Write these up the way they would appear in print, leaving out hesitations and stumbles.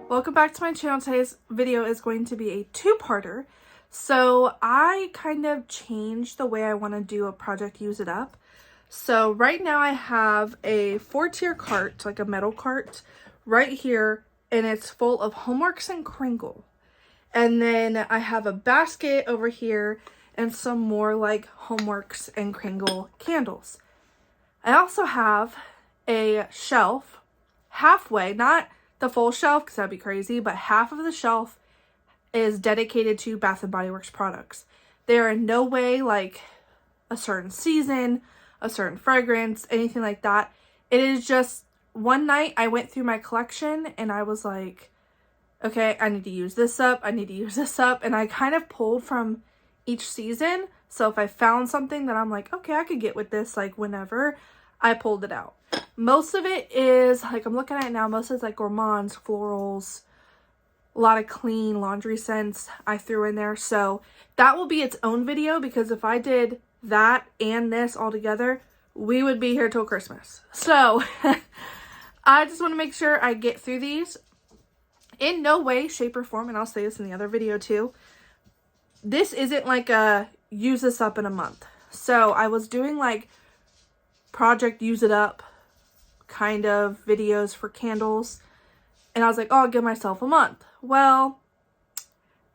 Welcome back to my channel. Today's video is going to be a two-parter. So I kind of changed the way I want to do a project Use It Up. So right now I have a 4-tier cart, like a metal cart right here, and it's full of Homeworks and Kringle. And then I have a basket over here and some more like Homeworks and Kringle candles. I also have a shelf halfway, not the full shelf because that'd be crazy, but half of the shelf is dedicated to Bath and Body Works products. They are in no way like a certain season, a certain fragrance, anything like that. It is just one night I went through my collection and I was like, okay, I need to use this up, I need to use this up, and I kind of pulled from each season. So if I found something that I'm like, okay, I could get with this like whenever, I pulled it out. Most of it is, like I'm looking at it now, most of it's like gourmands, florals, a lot of clean laundry scents I threw in there. So that will be its own video, because if I did that and this all together, we would be here till Christmas. So I just want to make sure I get through these. In no way, shape, or form, and I'll say this in the other video too, this isn't like a use this up in a month. So I was doing like project Use It Up kind of videos for candles, and I was like, oh, I'll give myself a month. Well,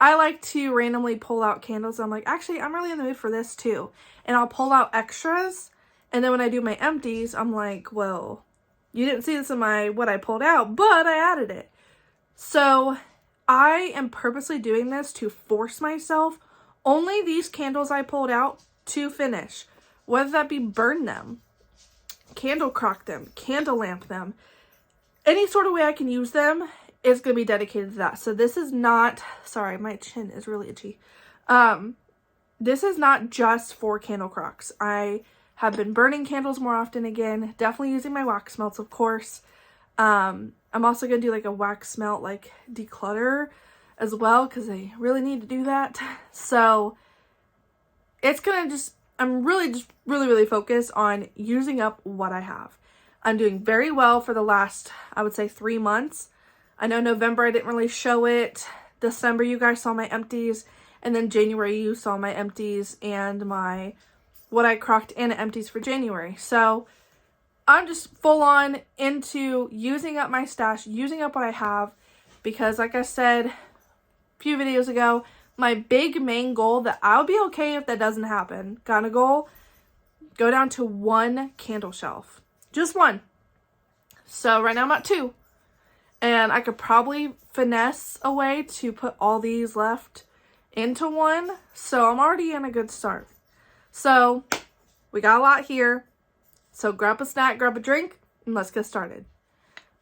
I like to randomly pull out candles. I'm like, actually, I'm really in the mood for this too. And I'll pull out extras, and then when I do my empties, I'm like, well, you didn't see this in my what I pulled out, but I added it. So I am purposely doing this to force myself only these candles I pulled out to finish, whether that be burn them, candle crock them, candle lamp them, any sort of way I can use them is going to be dedicated to that. So this is not, sorry, my chin is really itchy. This is not just for candle crocks. I have been burning candles more often again, definitely using my wax melts, of course. I'm also going to do like a wax melt, like declutter as well, because I really need to do that. So it's going to just, I'm really just really focused on using up what I have. I'm doing very well for the last, I would say 3 months. I know November I didn't really show it. December you guys saw my empties, and then January you saw my empties and my what I crocked and empties for January. So I'm just full on into using up my stash, using up what I have, because like I said a few videos ago, my big main goal that I'll be okay if that doesn't happen, kind of goal, go down to 1 candle shelf. Just 1. So right now I'm at 2. And I could probably finesse a way to put all these left into 1. So I'm already in a good start. So we got a lot here. So grab a snack, grab a drink, and let's get started.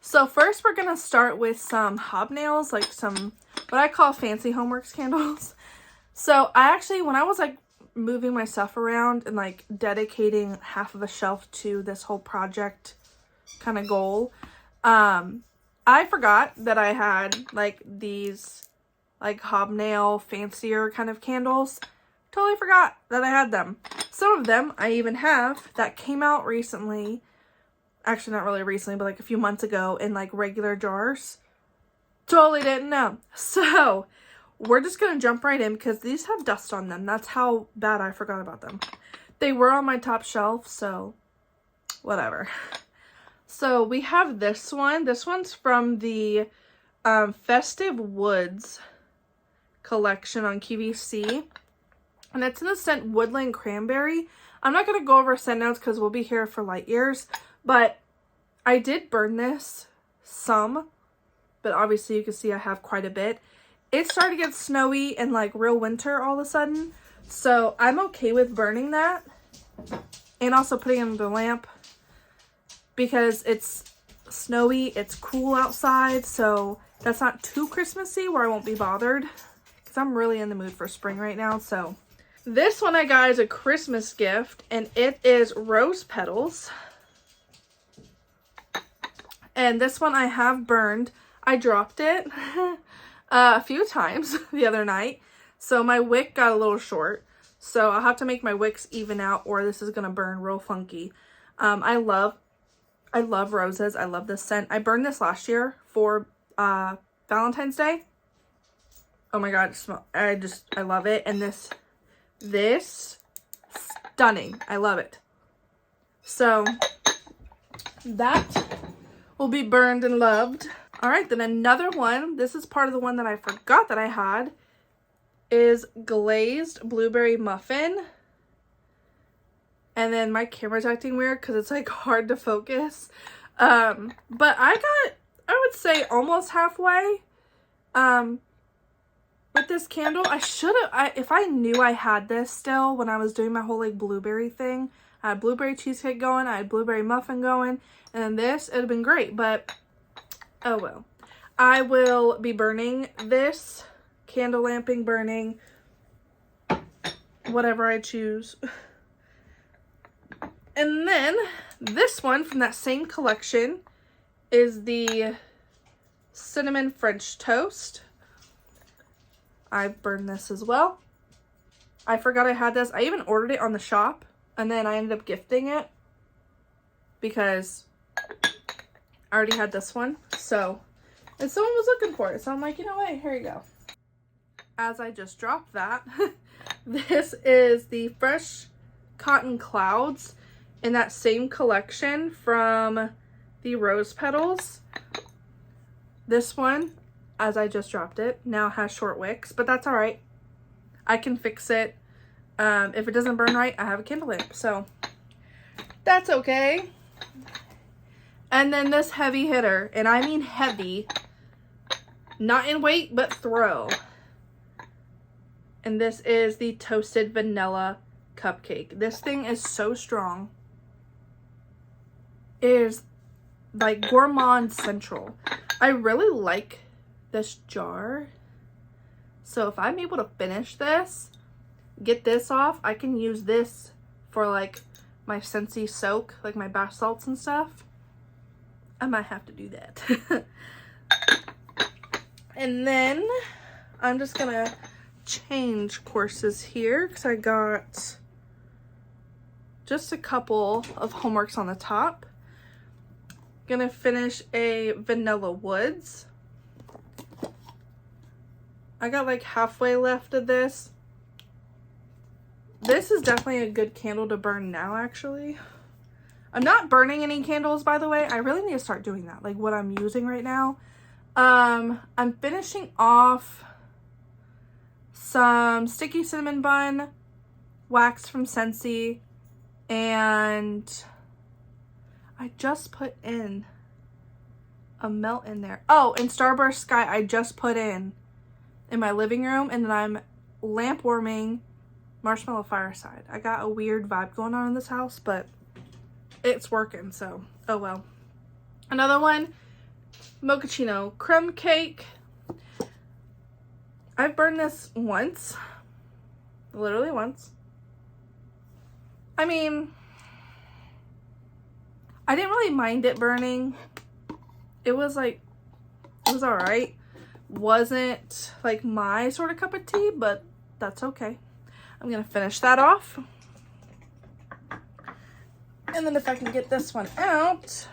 So first we're going to start with some hobnails, like some what I call fancy Homeworks candles. So I actually, when I was like moving my stuff around and like dedicating half of a shelf to this whole project kind of goal, I forgot that I had like these like hobnail fancier kind of candles. Totally forgot that I had them. Some of them I even have that came out recently. Actually, not really recently, but like a few months ago in like regular jars. Totally didn't know. So we're just going to jump right in because these have dust on them. That's how bad I forgot about them. They were on my top shelf, so whatever. So we have this one. This one's from the Festive Woods collection on QVC. And it's in the scent Woodland Cranberry. I'm not going to go over scent notes because we'll be here for light years. But I did burn this some. But obviously you can see I have quite a bit. It started to get snowy and like real winter all of a sudden. So I'm okay with burning that. And also putting it in the lamp. Because it's snowy, it's cool outside. So that's not too Christmassy where I won't be bothered. Because I'm really in the mood for spring right now. So this one I got as a Christmas gift, and it is rose petals. And this one I have burned. I dropped it a few times the other night, so my wick got a little short. So I'll have to make my wicks even out, or this is gonna burn real funky. I love I love roses. I love this scent. I burned this last year for Valentine's Day. Oh my god, I love it. And this stunning. I love it. So that will be burned and loved. All right, then another one. This is part of the one that I forgot that I had, is glazed blueberry muffin. And then my camera's acting weird because it's like hard to focus. But I got, I would say, almost halfway with this candle. I should have, if I knew I had this still when I was doing my whole like blueberry thing. I had blueberry cheesecake going, I had blueberry muffin going, and then this, it would have been great, but oh well. I will be burning this, candle lamping, burning, whatever I choose. And then this one from that same collection is the cinnamon French toast. I've burned this as well. I forgot I had this. I even ordered it on the shop, and then I ended up gifting it because I already had this one. So, and someone was looking for it. So I'm like, you know what? Here you go. As I just dropped that, this is the Fresh Cotton Clouds in that same collection from the Rose Petals. This one, as I just dropped it, now has short wicks, but that's all right. I can fix it. If it doesn't burn right, I have a candle lamp, so that's okay. And then this heavy hitter, and I mean heavy, not in weight, but throw. And this is the Toasted Vanilla Cupcake. This thing is so strong. It is like Gourmand Central. I really like this jar. So if I'm able to finish this, get this off, I can use this for like my Scentsy soak, like my bath salts and stuff. I might have to do that. And then I'm just gonna change courses here because I got just a couple of homeworks on the top. Gonna finish a Vanilla Woods. I got like halfway left of this. This is definitely a good candle to burn now, actually. I'm not burning any candles, by the way. I really need to start doing that, like what I'm using right now. I'm finishing off some Sticky Cinnamon Bun wax from Scentsy, and I just put in a melt in there. Oh, and Starburst Sky I just put in my living room, and then I'm lamp warming Marshmallow Fireside. I got a weird vibe going on in this house, but it's working, so oh well. Another one, Mochaccino Crumb Cake. I've burned this once, literally once. I mean, I didn't really mind it burning. It was like, it was alright. Wasn't like my sort of cup of tea, but that's okay. I'm gonna finish that off. And then if I can get this one out,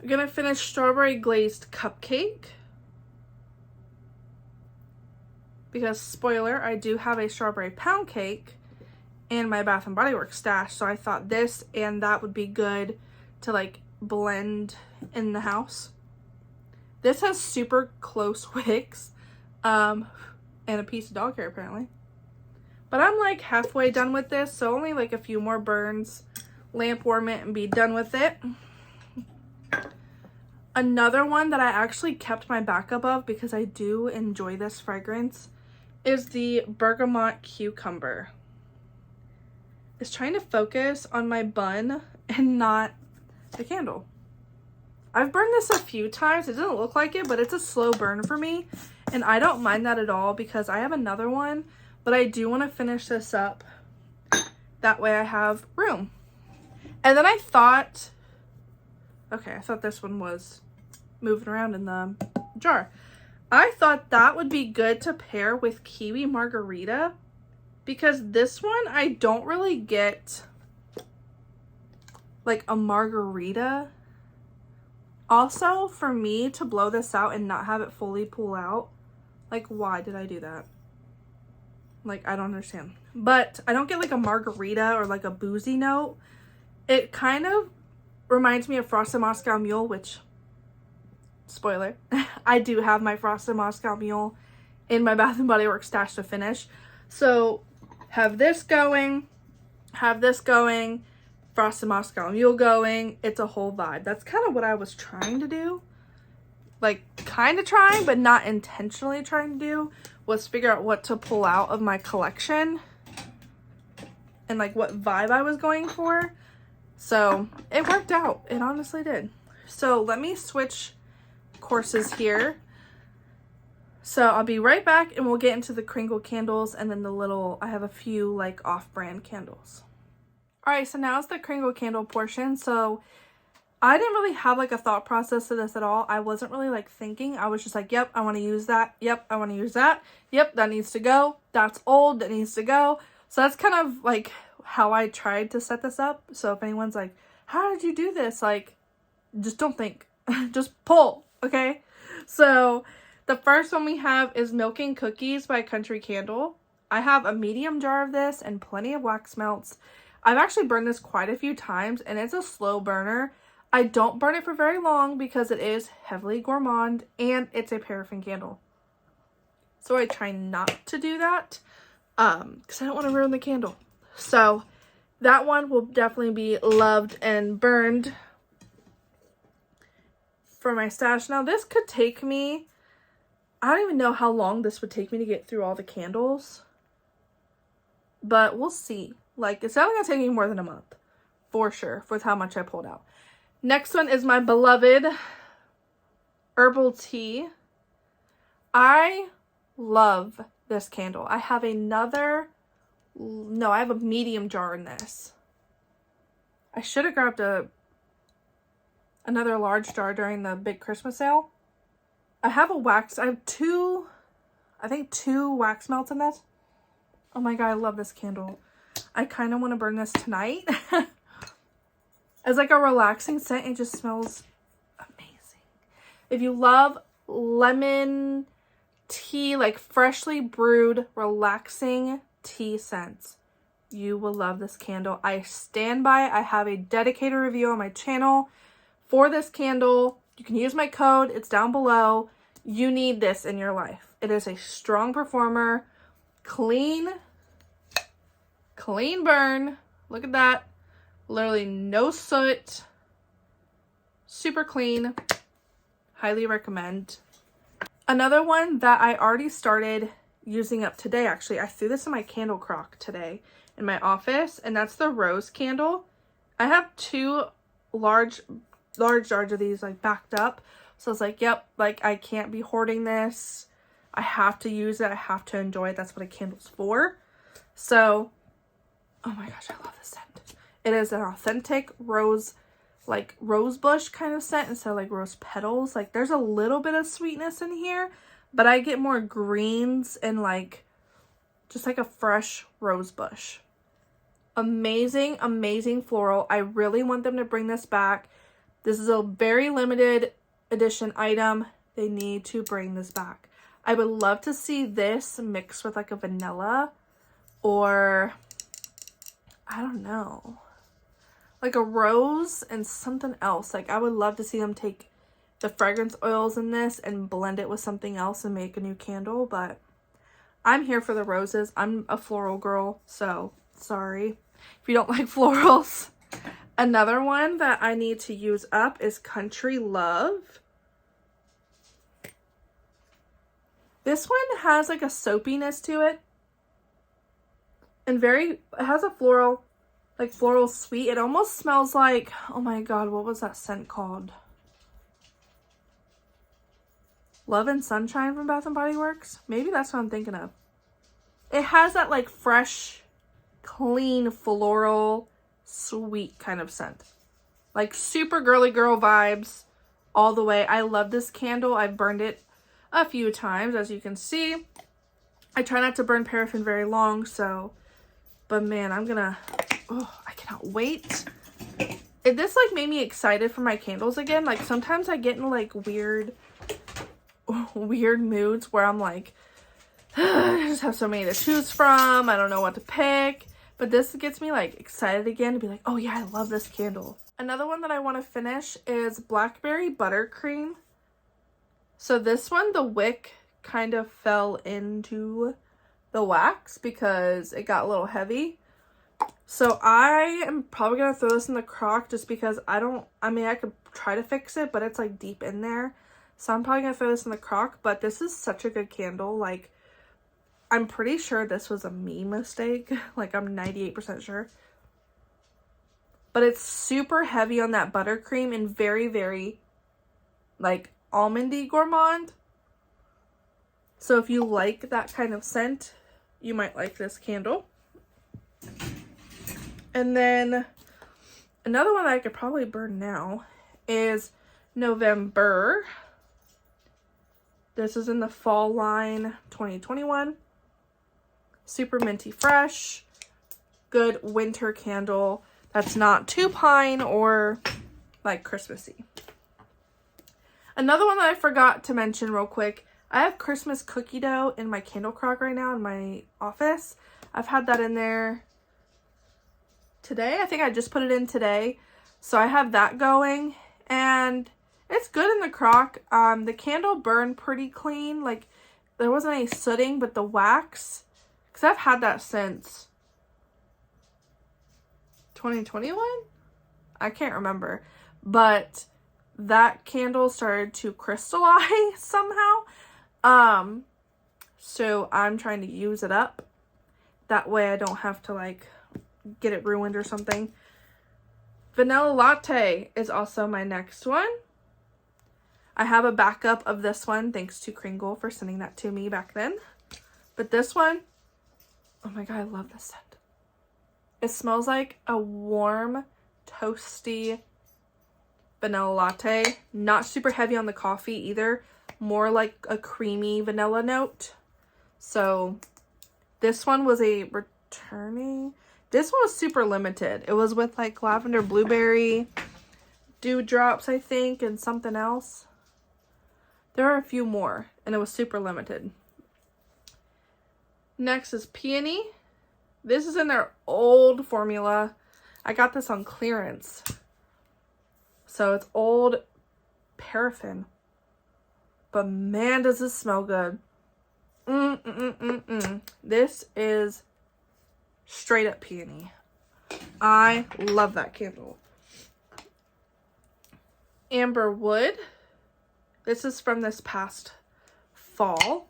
I'm gonna finish Strawberry Glazed Cupcake. Because, spoiler, I do have a strawberry pound cake in my Bath & Body Works stash, so I thought this and that would be good to like blend in the house. This has super close wicks and a piece of dog hair apparently. But I'm like halfway done with this, so only like a few more burns, lamp warm it, and be done with it. Another one that I actually kept my backup of because I do enjoy this fragrance is the Bergamot Cucumber. It's trying to focus on my bun and not the candle. I've burned this a few times. It doesn't look like it, but it's a slow burn for me. And I don't mind that at all because I have another one, but I do want to finish this up. That way I have room. And then I thought, okay, I thought this one was moving around in the jar. I thought that would be good to pair with Kiwi Margarita because this one I don't really get like a margarita. Also, for me to blow this out and not have it fully pull out, like, why did I do that? Like, I don't understand. But I don't get like a margarita or like a boozy note. It kind of reminds me of Frosted Moscow Mule, which, spoiler, I do have my Frosted Moscow Mule in my Bath & Body Works stash to finish. So, have this going, Frosted Moscow Mule going. It's a whole vibe. That's kind of what I was trying to do. Like, kind of trying, but not intentionally trying to do, was figure out what to pull out of my collection and like what vibe I was going for. So it worked out. It honestly did. So let me switch courses here. So I'll be right back and we'll get into the crinkle candles and then the little, I have a few like off-brand candles. All right, so now it's the crinkle candle portion. So I didn't really have like a thought process to this at all. I wasn't really like thinking. I was just like, yep, I want to use that. Yep, I want to use that. Yep, that needs to go. That's old. That needs to go. So that's kind of like how I tried to set this up. So if anyone's like, how did you do this? Like, just don't think. Just pull, okay? So the first one we have is Milk and Cookies by Country Candle. I have a medium jar of this and plenty of wax melts. I've actually burned this quite a few times and it's a slow burner. I don't burn it for very long because it is heavily gourmand and it's a paraffin candle. So I try not to do that because I don't want to ruin the candle. So that one will definitely be loved and burned for my stash. Now this could take me, I don't even know how long this would take me to get through all the candles, but we'll see. Like, it's definitely gonna take me more than a month for sure with how much I pulled out. Next one is my beloved herbal tea. I love this candle. I have another, no, I have a medium jar in this. I should have grabbed another large jar during the big Christmas sale. I have I have two wax melts in this. Oh my god, I love this candle. I kind of want to burn this tonight. It's like a relaxing scent. It just smells amazing. If you love lemon tea, like freshly brewed, relaxing tea scents, you will love this candle. I stand by it. I have a dedicated review on my channel for this candle. You can use my code. It's down below. You need this in your life. It is a strong performer. Clean burn. Look at that. Literally no soot. Super clean. Highly recommend. Another one that I already started using up today, actually. I threw this in my candle crock today in my office, and that's the rose candle. I have two large jars of these like backed up. So I was like, yep, like I can't be hoarding this. I have to use it. I have to enjoy it. That's what a candle's for. So, oh my gosh, I love this scent. It is an authentic rose, like rose bush kind of scent instead of like rose petals. Like there's a little bit of sweetness in here, but I get more greens and like just like a fresh rose bush. Amazing, amazing floral. I really want them to bring this back. This is a very limited edition item. They need to bring this back. I would love to see this mixed with like a vanilla or I don't know, like a rose and something else. Like I would love to see them take the fragrance oils in this and blend it with something else and make a new candle, but I'm here for the roses. I'm a floral girl, so sorry if you don't like florals. Another one that I need to use up is Country Love. This one has like a soapiness to it. And it has a floral sweet. It almost smells like, oh my god, what was that scent called? Love and Sunshine from Bath & Body Works? Maybe that's what I'm thinking of. It has that like fresh, clean, floral, sweet kind of scent. Like super girly girl vibes all the way. I love this candle. I've burned it a few times, as you can see. I try not to burn paraffin very long, so, but man, I cannot wait this like made me excited for my candles again. Like sometimes I get in like weird moods where I'm like, I just have so many to choose from. I don't know what to pick. But this gets me like excited again to be like, oh yeah, I love this candle. Another one that I want to finish is Blackberry Buttercream. So this one, the wick kind of fell into the wax because it got a little heavy. So I am probably going to throw this in the crock just because I could try to fix it, but it's like deep in there. So I'm probably going to throw this in the crock, but this is such a good candle. Like, I'm pretty sure this was a me mistake. Like, I'm 98% sure. But it's super heavy on that buttercream and very, very, like, almondy gourmand. So if you like that kind of scent, you might like this candle. And then another one that I could probably burn now is November. This is in the fall line 2021. Super minty fresh. Good winter candle that's not too pine or like Christmassy. Another one that I forgot to mention real quick. I have Christmas cookie dough in my candle crock right now in my office. I've had that in there today. I think I just put it in today. So I have that going and it's good in the crock. The candle burned pretty clean. Like there wasn't any sooting, but the wax, because I've had that since 2021? I can't remember. But that candle started to crystallize somehow. So I'm trying to use it up. That way I don't have to like get it ruined or something. Vanilla Latte is also my next one. I have a backup of this one thanks to Kringle for sending that to me back then. But this one, oh my god, I love this scent. It smells like a warm, toasty vanilla latte. Not super heavy on the coffee either. More like a creamy vanilla note. So this one was a returning. This one was super limited. It was with like lavender blueberry, dewdrops, I think, and something else. There are a few more, and it was super limited. Next is Peony. This is in their old formula. I got this on clearance. So it's old paraffin. But man, does this smell good. This is straight up peony. I love that candle. Amber Wood. This is from this past fall.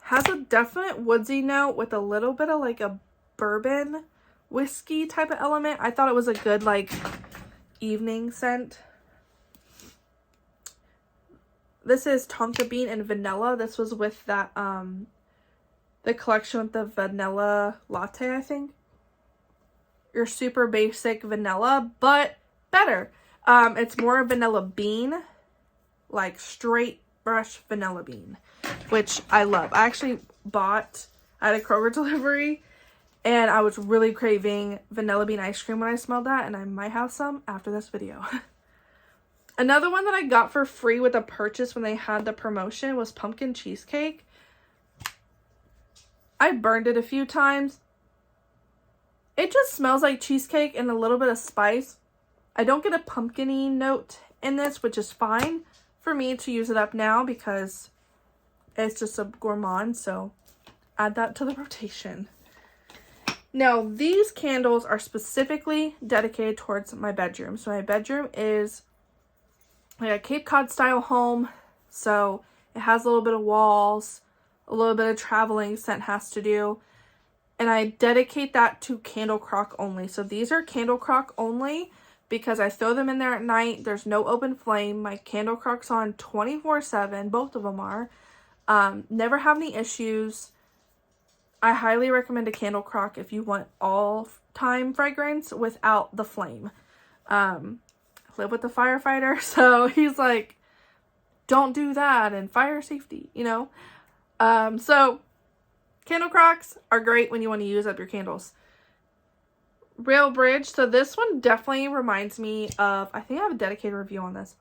Has a definite woodsy note with a little bit of like a bourbon whiskey type of element. I thought it was a good like evening scent. This is Tonka Bean and Vanilla. This was with that the collection with the vanilla latte, I think. Your super basic vanilla, but better. It's more vanilla bean, like straight brush vanilla bean, which I love. I actually bought at a Kroger delivery, and I was really craving vanilla bean ice cream when I smelled that, and I might have some after this video. Another one that I got for free with a purchase when they had the promotion was pumpkin cheesecake. I burned it a few times. It just smells like cheesecake and a little bit of spice. I don't get a pumpkin-y note in this, which is fine for me to use it up now because it's just a gourmand, so add that to the rotation. Now, these candles are specifically dedicated towards my bedroom. So my bedroom is like a Cape Cod style home, so it has a little bit of walls, a little bit of traveling scent has to do, and I dedicate that to candle crock only. So these are candle crock only because I throw them in there at night. There's no open flame. My candle crock's on 24/7. Both of them are. Never have any issues. I highly recommend a candle crock if you want all time fragrance without the flame. Live with the firefighter, so he's like, don't do that, and fire safety, you know. So candle crocks are great when you want to use up your candles. Rail Bridge. So this one definitely reminds me of, I think I have a dedicated review on this.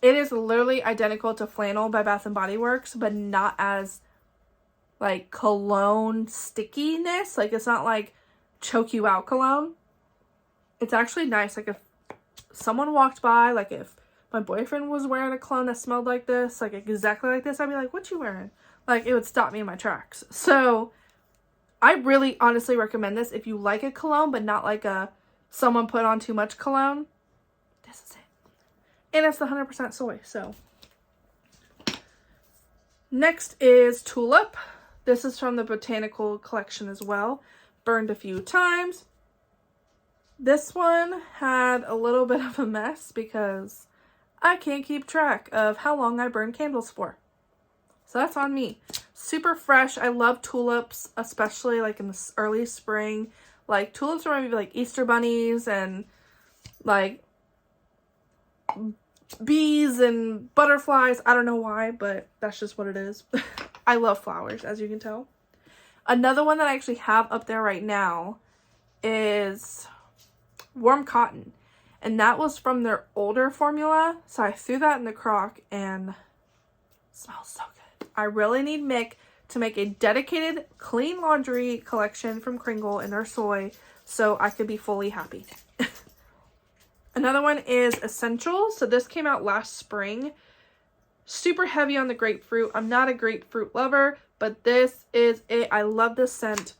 It is literally identical to Flannel by Bath and Body Works, but not as like cologne stickiness. Like it's not like choke you out cologne. It's actually nice. Like if someone walked by, like if my boyfriend was wearing a cologne that smelled like this, like exactly like this, I'd be like, what you wearing? Like it would stop me in my tracks. So I really honestly recommend this if you like a cologne, but not like a someone put on too much cologne. This is it. And it's the 100% soy, so. Next is Tulip. This is from the Botanical Collection as well. Burned a few times. This one had a little bit of a mess because I can't keep track of how long I burn candles for. So that's on me. Super fresh. I love tulips, especially like in the early spring. Like tulips remind me of like Easter bunnies and like bees and butterflies. I don't know why, but that's just what it is. I love flowers, as you can tell. Another one that I actually have up there right now is Warm Cotton. And that was from their older formula. So I threw that in the crock and it smells so good. I really need Mick to make a dedicated clean laundry collection from Kringle in their soy so I could be fully happy. Another one is Essential. So this came out last spring. Super heavy on the grapefruit. I'm not a grapefruit lover, but this is it. I love this scent.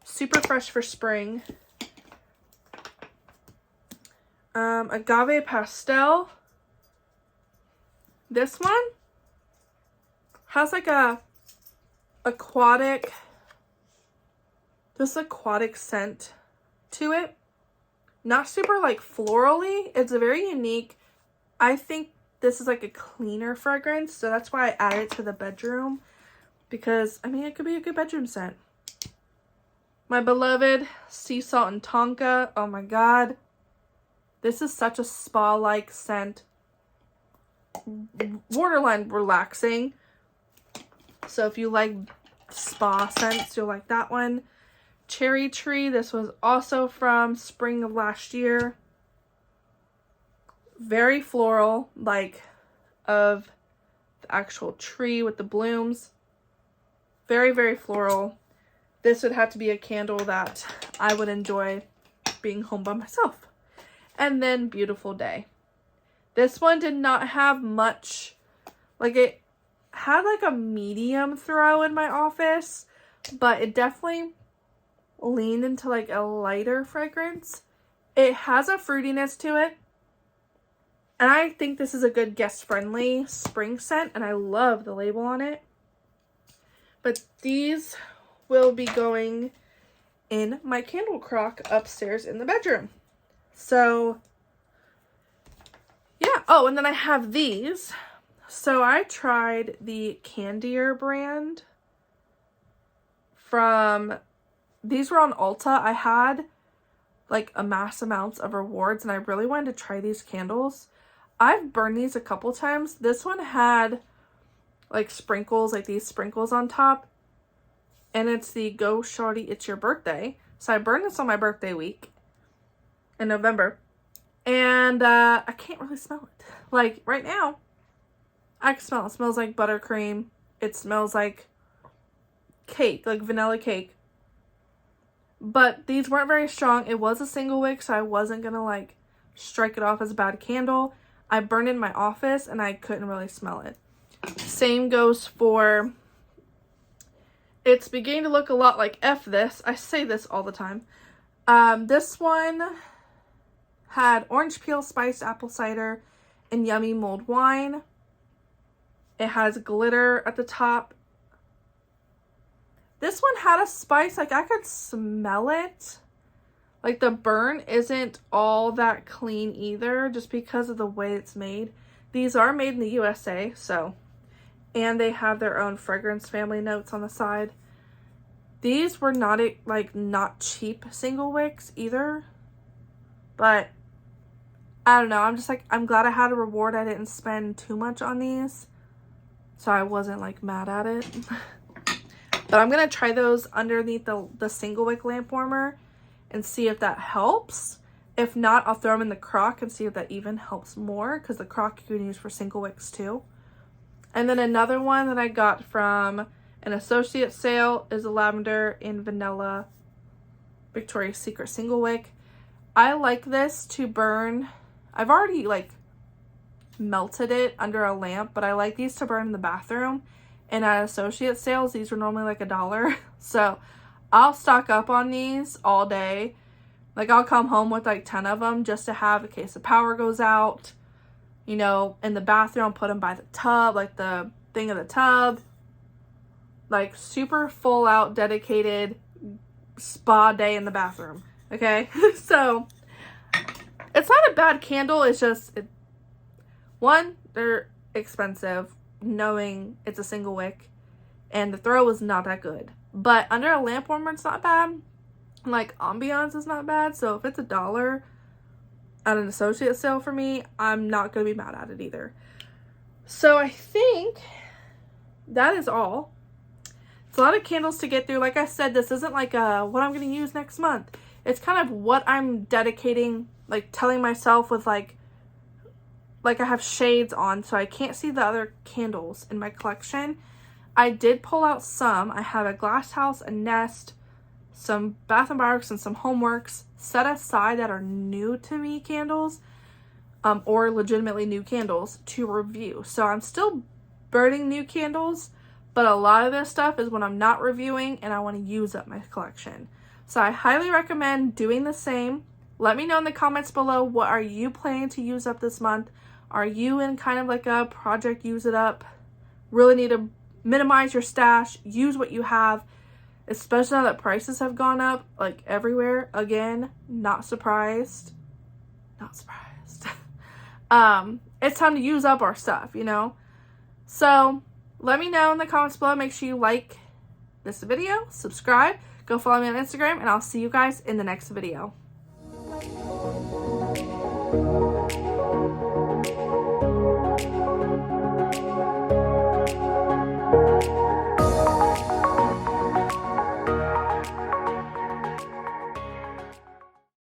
Super fresh for spring. Agave Pastel. This one has like a aquatic scent to it. Not super like florally. It's a very unique. I think this is like a cleaner fragrance, so that's why I added it to the bedroom, because I mean it could be a good bedroom scent. My beloved Sea Salt and Tonka. Oh my god, this is such a spa-like scent. Borderline relaxing. So if you like spa scents, you'll like that one. Cherry Tree. This was also from spring of last year. Very floral, like of the actual tree with the blooms. Very, very floral. This would have to be a candle that I would enjoy being home by myself. And then Beautiful Day. This one did not have much, like it had like a medium throw in my office, but it definitely leaned into like a lighter fragrance. It has a fruitiness to it. And I think this is a good guest-friendly spring scent, and I love the label on it. But these will be going in my candle crock upstairs in the bedroom. So, yeah. Oh, and then I have these. So I tried the Candier brand from, these were on Ulta. I had like a mass amounts of rewards, and I really wanted to try these candles. I've burned these a couple times. This one had like sprinkles, like these sprinkles on top. And it's the Go Shawty, It's Your Birthday. So I burned this on my birthday week in November. And I can't really smell it. Like right now, I can smell it. It smells like buttercream. It smells like cake, like vanilla cake. But these weren't very strong. It was a single wick, so I wasn't going to like strike it off as a bad candle. I burned it in my office and I couldn't really smell it. Same goes for, it's beginning to look a lot like F this. I say this all the time. This one had orange peel, spiced apple cider, and yummy mulled wine. It has glitter at the top. This one had a spice, like I could smell it. Like the burn isn't all that clean either, just because of the way it's made. These are made in the USA, so, and they have their own fragrance family notes on the side. These were not not cheap single wicks either, but I don't know. I'm just like, I'm glad I had a reward. I didn't spend too much on these, so I wasn't like mad at it. But I'm gonna try those underneath the single wick lamp warmer and see if that helps. If not, I'll throw them in the crock and see if that even helps more, because the crock you can use for single wicks too. And then another one that I got from an associate sale is a lavender and vanilla Victoria's Secret single wick. I like this to burn. I've already like melted it under a lamp, but I like these to burn in the bathroom. And at associate sales, these were normally like $1. So I'll stock up on these all day. Like I'll come home with like 10 of them just to have in case the power goes out. You know, in the bathroom, put them by the tub, like the thing of the tub. Like super full out dedicated spa day in the bathroom. Okay. So it's not a bad candle. It's just, one, they're expensive, knowing it's a single wick, and the throw is not that good. But under a lamp warmer, it's not bad. Like ambiance is not bad. So if it's $1 at an associate sale for me, I'm not going to be mad at it either. So I think that is all. It's a lot of candles to get through. Like I said, this isn't like what I'm going to use next month. It's kind of what I'm dedicating, like telling myself with like I have shades on, so I can't see the other candles in my collection. I did pull out some. I have a Glass House, a Nest, some Bath & Body Works, and some Homeworks set aside that are new to me candles, or legitimately new candles to review. So I'm still burning new candles, but a lot of this stuff is when I'm not reviewing and I want to use up my collection. So I highly recommend doing the same. Let me know in the comments below, what are you planning to use up this month? Are you in kind of like a project use it up? Really need to minimize your stash, use what you have, especially now that prices have gone up like everywhere. Again, not surprised. Not surprised. It's time to use up our stuff, you know? So let me know in the comments below. Make sure you like this video, subscribe, go follow me on Instagram, and I'll see you guys in the next video.